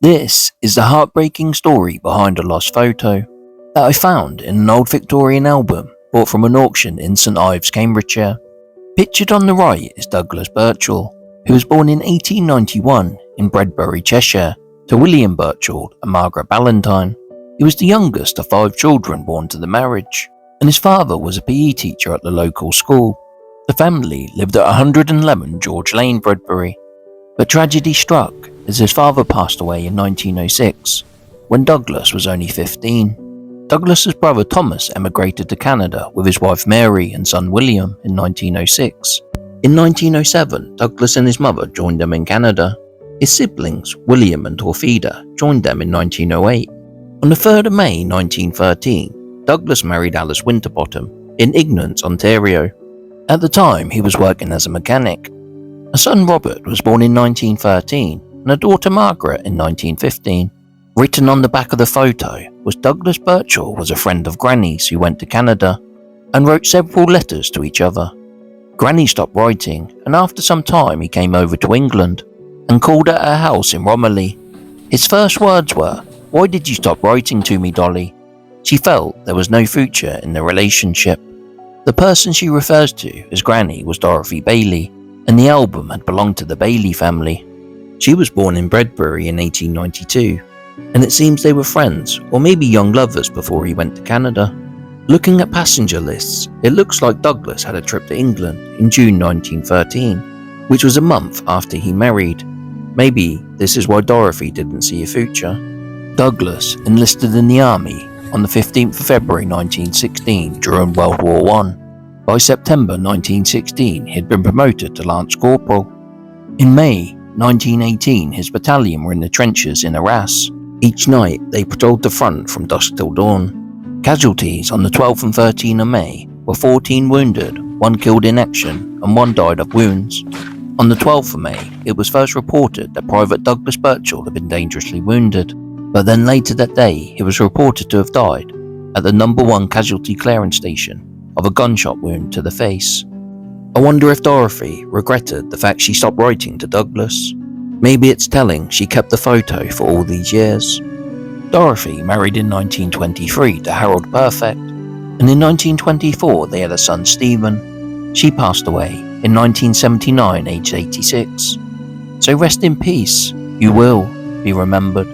This is the heartbreaking story behind a lost photo that I found in an old Victorian album bought from an auction in St Ives, Cambridgeshire. Pictured on the right is Douglas Birchall, who was born in 1891 in Bredbury, Cheshire, to William Birchall and Margaret Ballantyne. He was the youngest of 5 children born to the marriage, and his father was a PE teacher at the local school. The family lived at 111 George Lane, Bredbury, but tragedy struck as his father passed away in 1906, when Douglas was only 15. Douglas's brother Thomas emigrated to Canada with his wife Mary and son William in 1906. In 1907, Douglas and his mother joined them in Canada. His siblings, William and Torfida, joined them in 1908. On the 3rd of May 1913, Douglas married Alice Winterbottom in Ignace, Ontario. At the time, he was working as a mechanic. A son, Robert, was born in 1913 and a daughter, Margaret, in 1915. Written on the back of the photo was Douglas Birchall was a friend of Granny's who went to Canada and wrote several letters to each other. Granny stopped writing, and after some time he came over to England and called at her house in Romiley. His first words were, "Why did you stop writing to me, Dolly?" She felt there was no future in the relationship. The person she refers to as Granny was Dorothy Bailey, and the album had belonged to the Bailey family. She was born in Bredbury in 1892, and it seems they were friends or maybe young lovers before he went to Canada. Looking at passenger lists, it looks like Douglas had a trip to England in June 1913, which was a month after he married. Maybe this is why Dorothy didn't see a future. Douglas enlisted in the army on the 15th of February 1916 during World War I. By September 1916, he had been promoted to Lance Corporal. In May 1918, his battalion were in the trenches in Arras. Each night, they patrolled the front from dusk till dawn. Casualties on the 12th and 13th of May were 14 wounded, 1 killed in action, and 1 died of wounds. On the 12th of May, it was first reported that Private Douglas Birchall had been dangerously wounded, but then later that day, he was reported to have died at the No. 1 Casualty Clearance Station of a gunshot wound to the face. I wonder if Dorothy regretted the fact she stopped writing to Douglas. Maybe it's telling she kept the photo for all these years. Dorothy married in 1923 to Harold Perfect, and in 1924 they had a son, Stephen. She passed away in 1979, aged 86. So rest in peace, you will be remembered.